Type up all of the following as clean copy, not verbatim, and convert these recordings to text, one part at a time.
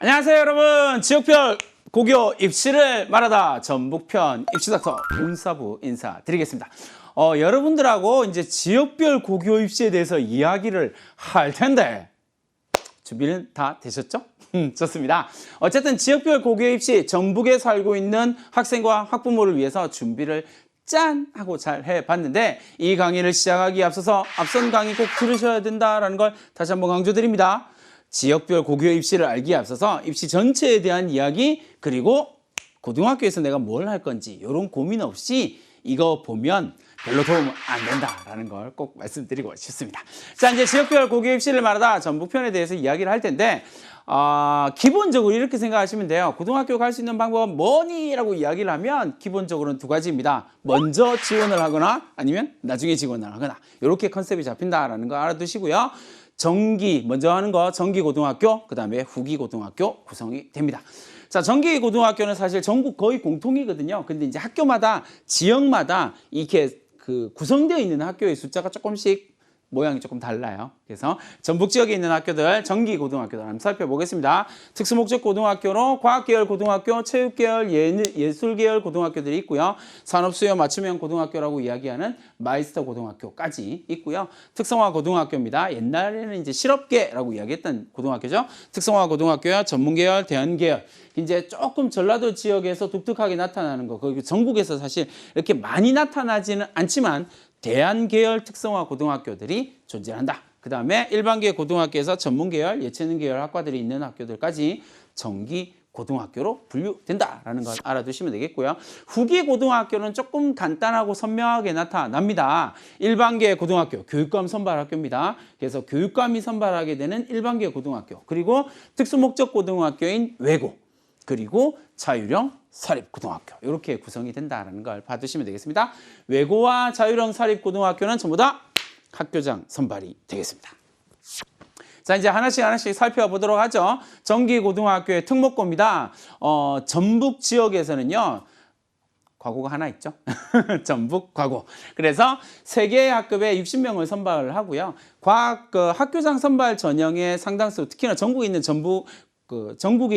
안녕하세요 여러분, 지역별 고교 입시를 말하다 전북편 입시닥터 윤사부 인사드리겠습니다. 여러분들하고 이제 지역별 고교 입시에 대해서 이야기를 할 텐데 준비는 다 되셨죠? 좋습니다. 어쨌든 지역별 고교 입시 전북에 살고 있는 학생과 학부모를 위해서 준비를 짠! 하고 잘 해봤는데 이 강의를 시작하기에 앞서서 앞선 강의 꼭 들으셔야 된다는 걸 다시 한번 강조드립니다. 지역별 고교 입시를 알기에 앞서서 입시 전체에 대한 이야기, 그리고 고등학교에서 내가 뭘 할 건지 이런 고민 없이 이거 보면 별로 도움 안 된다라는 걸 꼭 말씀드리고 싶습니다. 자, 이제 지역별 고교 입시를 말하다 전북편에 대해서 이야기를 할 텐데 기본적으로 이렇게 생각하시면 돼요. 고등학교 갈 수 있는 방법은 뭐니? 라고 이야기를 하면 기본적으로는 두 가지입니다. 먼저 지원을 하거나 아니면 나중에 지원을 하거나 이렇게 컨셉이 잡힌다라는 거 알아두시고요. 먼저 하는 거 정기 고등학교, 그 다음에 후기 고등학교 구성이 됩니다. 자, 정기 고등학교는 사실 전국 거의 공통이거든요. 근데 이제 학교마다, 지역마다 이렇게 구성되어 있는 학교의 숫자가 조금씩 모양이 조금 달라요. 그래서 전북 지역에 있는 학교들, 정기 고등학교들 한번 살펴보겠습니다. 특수목적 고등학교로 과학계열 고등학교, 체육계열, 예술계열 고등학교들이 있고요. 산업수요 맞춤형 고등학교라고 이야기하는 마이스터 고등학교까지 있고요. 특성화 고등학교입니다. 옛날에는 이제 실업계라고 이야기했던 고등학교죠. 특성화 고등학교야 전문계열, 대안계열. 이제 조금 전라도 지역에서 독특하게 나타나는 거, 그리고 전국에서 사실 이렇게 많이 나타나지는 않지만 대안계열 특성화 고등학교들이 존재한다. 그 다음에 일반계 고등학교에서 전문계열, 예체능계열 학과들이 있는 학교들까지 정기 고등학교로 분류된다라는 걸 알아두시면 되겠고요. 후기 고등학교는 조금 간단하고 선명하게 나타납니다. 일반계 고등학교, 교육감 선발 학교입니다. 그래서 교육감이 선발하게 되는 일반계 고등학교, 그리고 특수목적 고등학교인 외고, 그리고 자율형 사립고등학교, 이렇게 구성이 된다는 걸 봐두시면 되겠습니다. 외고와 자율형 사립고등학교는 전부 다 학교장 선발이 되겠습니다. 자, 이제 하나씩 살펴보도록 하죠. 정기고등학교의 특목고입니다. 전북 지역에서는요, 과고가 하나 있죠. 전북 과고. 그래서 3개의 학급에 60명을 선발을 하고요. 학교장 선발 전형의 상당수, 특히나 전국에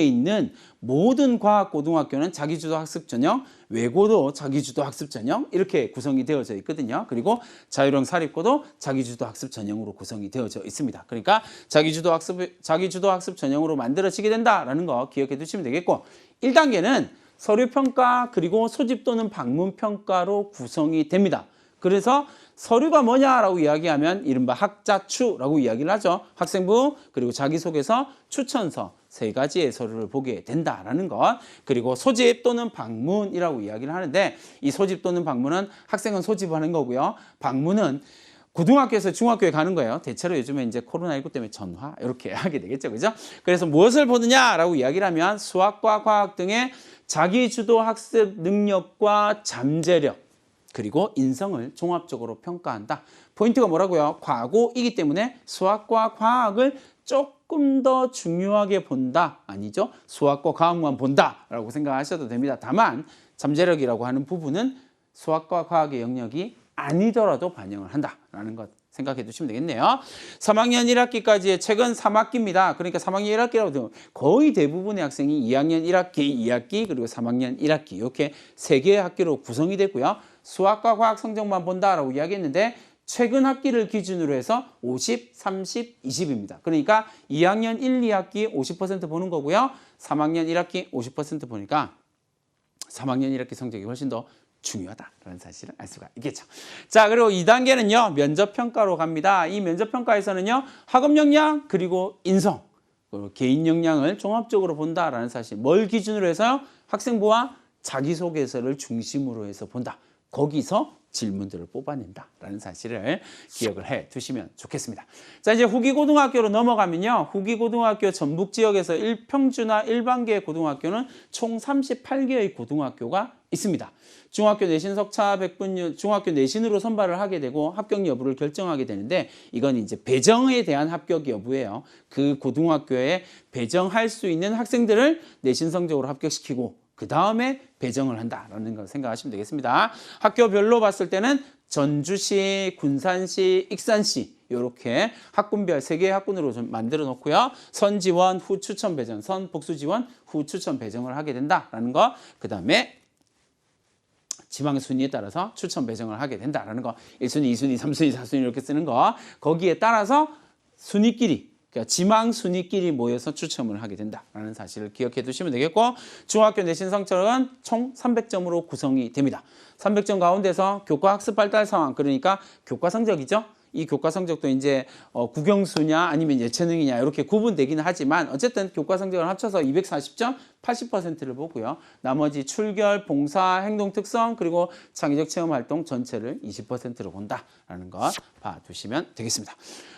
있는 모든 과학고등학교는 자기주도 학습 전형, 외고도 자기주도 학습 전형 이렇게 구성이 되어져 있거든요. 그리고 자율형 사립고도 자기주도 학습 전형으로 구성이 되어져 있습니다. 그러니까 자기주도 학습 전형으로 만들어지게 된다라는 거 기억해 두시면 되겠고, 1단계는 서류평가 그리고 소집 또는 방문평가로 구성이 됩니다. 그래서 서류가 뭐냐라고 이야기하면 이른바 학자추라고 이야기를 하죠. 학생부, 그리고 자기소개서, 추천서 3가지의 서류를 보게 된다라는 것. 그리고 소집 또는 방문이라고 이야기를 하는데, 이 소집 또는 방문은 학생은 소집하는 거고요. 방문은 고등학교에서 중학교에 가는 거예요. 대체로 요즘에 이제 코로나19 때문에 전화 이렇게 하게 되겠죠. 그죠? 그래서 무엇을 보느냐라고 이야기를 하면 수학과 과학 등의 자기주도 학습 능력과 잠재력, 그리고 인성을 종합적으로 평가한다. 포인트가 뭐라고요? 과고이기 때문에 수학과 과학을 조금 더 중요하게 본다. 아니죠? 수학과 과학만 본다라고 생각하셔도 됩니다. 다만 잠재력이라고 하는 부분은 수학과 과학의 영역이 아니더라도 반영을 한다라는 것 생각해 두시면 되겠네요. 3학년 1학기까지의 최근 3학기입니다. 그러니까 3학년 1학기라고 되면 거의 대부분의 학생이 2학년 1학기, 2학기, 그리고 3학년 1학기 이렇게 3개의 학기로 구성이 되고요. 수학과 과학 성적만 본다라고 이야기했는데 최근 학기를 기준으로 해서 50, 30, 20입니다. 그러니까 2학년 1, 2학기 50% 보는 거고요. 3학년 1학기 50% 보니까 3학년 1학기 성적이 훨씬 더 중요하다라는 사실을 알 수가 있겠죠. 자, 그리고 2단계는요, 면접평가로 갑니다. 이 면접평가에서는요, 학업 역량, 그리고 인성, 그리고 개인 역량을 종합적으로 본다라는 사실. 뭘 기준으로 해서요? 학생부와 자기소개서를 중심으로 해서 본다. 거기서 질문들을 뽑아낸다라는 사실을 기억을 해 두시면 좋겠습니다. 자, 이제 후기고등학교로 넘어가면요. 후기고등학교 전북 지역에서 평준화 일반계 고등학교는 총 38개의 고등학교가 있습니다. 중학교 내신 석차 100분 중학교 내신으로 선발을 하게 되고 합격 여부를 결정하게 되는데, 이건 이제 배정에 대한 합격 여부예요. 그 고등학교에 배정할 수 있는 학생들을 내신 성적으로 합격시키고 그 다음에 배정을 한다라는 걸 생각하시면 되겠습니다. 학교별로 봤을 때는 전주시, 군산시, 익산시 이렇게 학군별 3개의 학군으로 좀 만들어 놓고요. 선 지원, 후 추천 배정, 선 복수 지원, 후 추천 배정을 하게 된다라는 거. 그다음에 지망 순위에 따라서 추천 배정을 하게 된다라는 거. 1순위, 2순위, 3순위, 4순위 이렇게 쓰는 거. 거기에 따라서 순위끼리, 그러니까 지망 순위끼리 모여서 추첨을 하게 된다라는 사실을 기억해 두시면 되겠고, 중학교 내신 성적은 총 300점으로 구성이 됩니다. 300점 가운데서 교과 학습 발달 상황, 그러니까 교과 성적이죠. 이 교과 성적도 이제 국영수냐 아니면 예체능이냐 이렇게 구분되기는 하지만 어쨌든 교과 성적을 합쳐서 240점 80%를 보고요. 나머지 출결, 봉사, 행동 특성 그리고 창의적 체험 활동 전체를 20%로 본다라는 거 봐두시면 되겠습니다.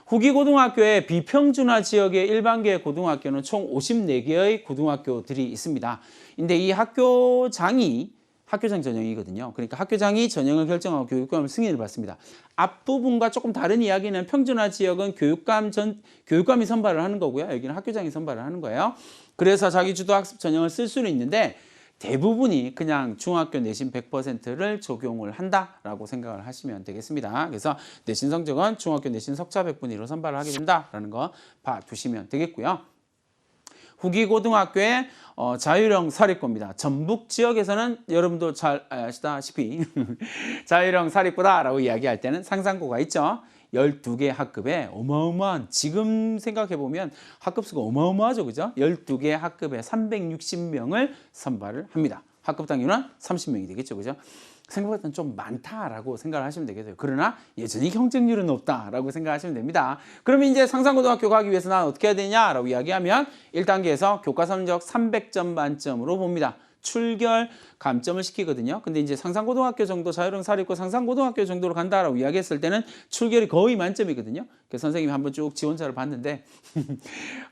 후기 고등학교의 비평준화 지역의 일반계 고등학교는 총 54개의 고등학교들이 있습니다. 근데 이 학교장이 학교장 전형이거든요. 그러니까 학교장이 전형을 결정하고 교육감을 승인을 받습니다. 앞부분과 조금 다른 이야기는 평준화 지역은 교육감이 선발을 하는 거고요. 여기는 학교장이 선발을 하는 거예요. 그래서 자기주도 학습 전형을 쓸 수는 있는데 대부분이 그냥 중학교 내신 100%를 적용을 한다라고 생각을 하시면 되겠습니다. 그래서 내신 성적은 중학교 내신 석차 100분위로 선발을 하게 된다라는 거 봐두시면 되겠고요. 후기 고등학교의 자율형 사립고입니다. 전북 지역에서는 여러분도 잘 아시다시피 자율형 사립고다라고 이야기할 때는 상상고가 있죠. 12개 학급에 어마어마한, 지금 생각해보면 학급 수가 어마어마하죠. 그죠? 12개 학급에 360명을 선발을 합니다. 학급 당규는 30명이 되겠죠. 그죠? 생각보다는 좀 많다라고 생각을 하시면 되겠어요. 그러나 여전히 경쟁률은 높다라고 생각하시면 됩니다. 그러면 이제 상산고등학교 가기 위해서 난 어떻게 해야 되냐라고 이야기하면 1단계에서 교과 성적 300점 만점으로 봅니다. 출결 감점을 시키거든요. 근데 이제 상산고등학교 정도, 자율형 사립고 상산고등학교 정도로 간다라고 이야기했을 때는 출결이 거의 만점이거든요. 그래서 선생님이 한번 쭉 지원자를 봤는데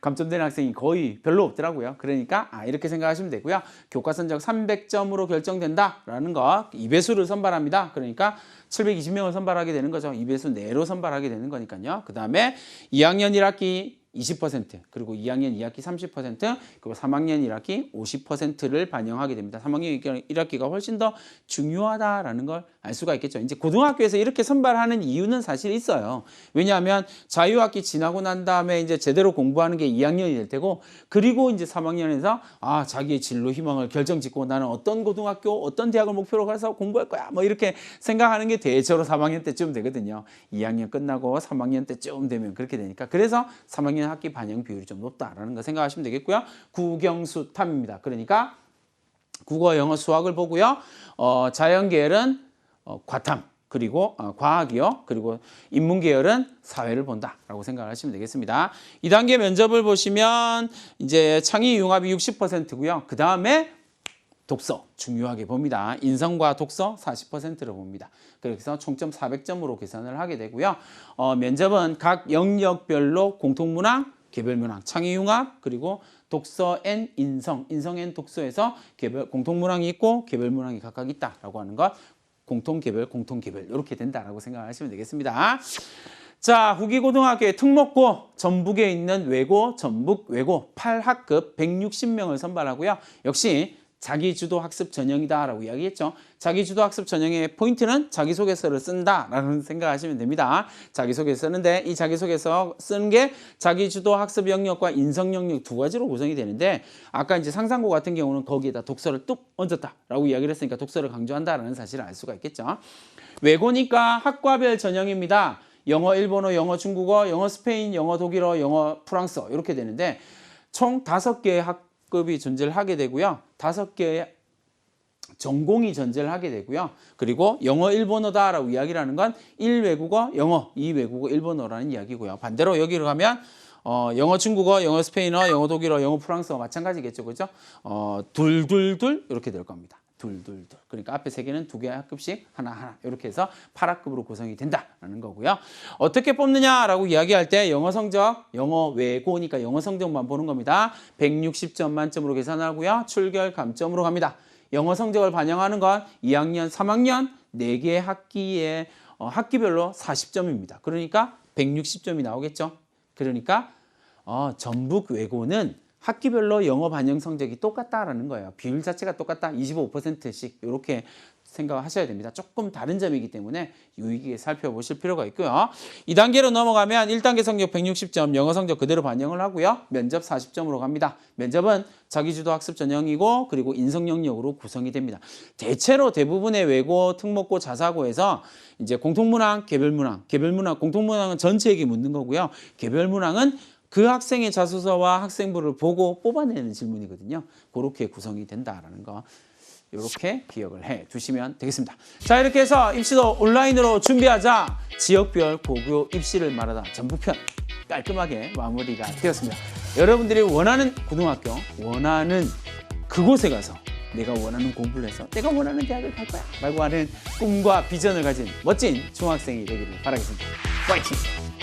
감점되는 학생이 거의 별로 없더라고요. 그러니까 이렇게 생각하시면 되고요. 교과 성적 300점으로 결정된다라는 거 2배수를 선발합니다. 그러니까 720명을 선발하게 되는 거죠. 2배수 내로 선발하게 되는 거니까요. 그 다음에 2학년 1학기 20%, 그리고 2학년 2학기 30%, 그리고 3학년 1학기 50%를 반영하게 됩니다. 3학년 1학기가 훨씬 더 중요하다라는 걸 알 수가 있겠죠. 이제 고등학교에서 이렇게 선발하는 이유는 사실 있어요. 왜냐하면 자유학기 지나고 난 다음에 이제 제대로 공부하는 게 2학년이 될 테고, 그리고 이제 3학년에서 자기의 진로 희망을 결정짓고 나는 어떤 고등학교, 어떤 대학을 목표로 가서 공부할 거야. 뭐 이렇게 생각하는 게 대체로 3학년 때쯤 되거든요. 2학년 끝나고 3학년 때쯤 되면 그렇게 되니까. 그래서 3학년 학기 반영 비율이 좀 높다라는 거 생각하시면 되겠고요. 국영수탐입니다. 그러니까 국어, 영어, 수학을 보고요. 자연계열은 과탐, 그리고 과학이요. 그리고 인문계열은 사회를 본다라고 생각을 하시면 되겠습니다. 2단계 면접을 보시면 이제 창의 융합이 60%고요. 그 다음에 독서 중요하게 봅니다. 인성과 독서 40%를 봅니다. 그래서 총점 400점으로 계산을 하게 되고요. 면접은 각 영역별로 공통문항, 개별문항, 창의융합, 그리고 독서 앤 인성, 인성 앤 독서에서 공통문항이 있고 개별문항이 각각 있다라고 하는 것, 공통, 개별 이렇게 된다라고 생각하시면 되겠습니다. 자, 후기고등학교의 특목고, 전북에 있는 외고, 전북 외고 8학급 160명을 선발하고요. 역시 자기주도 학습 전형이다라고 이야기했죠. 자기주도 학습 전형의 포인트는 자기소개서를 쓴다라는 생각하시면 됩니다. 자기소개서 쓰는데 이 자기소개서 쓰는 게 자기주도 학습 영역과 인성 영역 두 가지로 구성이 되는데, 아까 이제 상상고 같은 경우는 거기에다 독서를 뚝 얹었다라고 이야기를 했으니까 독서를 강조한다라는 사실을 알 수가 있겠죠. 외고니까 학과별 전형입니다. 영어, 일본어, 영어, 중국어, 영어, 스페인, 영어, 독일어, 영어, 프랑스어 이렇게 되는데 총 5개의 학급이 존재를 하게 되고요. 5개의 전공이 존재를 하게 되고요. 그리고 영어, 일본어다라고 이야기를 하는 건 1외국어, 영어, 2외국어, 일본어라는 이야기고요. 반대로 여기로 가면 영어, 중국어, 영어, 스페인어, 영어, 독일어, 영어, 프랑스어 마찬가지겠죠. 그죠? 둘둘둘 이렇게 될 겁니다. 둘둘둘. 그러니까 앞에 3개는 2개 학급씩 하나하나 이렇게 해서 8학급으로 구성이 된다라는 거고요. 어떻게 뽑느냐라고 이야기할 때 영어 성적, 영어 외고니까 영어 성적만 보는 겁니다. 160점 만점으로 계산하고요. 출결 감점으로 갑니다. 영어 성적을 반영하는 건 2학년, 3학년 4개 학기에 학기별로 40점입니다. 그러니까 160점이 나오겠죠. 그러니까 전북 외고는 학기별로 영어 반영 성적이 똑같다라는 거예요. 비율 자체가 똑같다. 25%씩 이렇게 생각하셔야 됩니다. 조금 다른 점이기 때문에 유의깊게 살펴보실 필요가 있고요. 2단계로 넘어가면 1단계 성적 160점, 영어 성적 그대로 반영을 하고요. 면접 40점으로 갑니다. 면접은 자기주도 학습 전형이고 그리고 인성 영역으로 구성이 됩니다. 대체로 대부분의 외고, 특목고, 자사고에서 이제 공통문항, 개별문항, 공통문항은 전체에게 묻는 거고요. 개별문항은 그 학생의 자소서와 학생부를 보고 뽑아내는 질문이거든요. 그렇게 구성이 된다라는 거. 이렇게 기억을 해 두시면 되겠습니다. 자, 이렇게 해서 입시도 온라인으로 준비하자 지역별 고교 입시를 말하다 전북편 깔끔하게 마무리가 되었습니다. 여러분들이 원하는 고등학교, 원하는 그곳에 가서 내가 원하는 공부를 해서 내가 원하는 대학을 갈 거야 라고 하는 꿈과 비전을 가진 멋진 중학생이 되기를 바라겠습니다. 파이팅!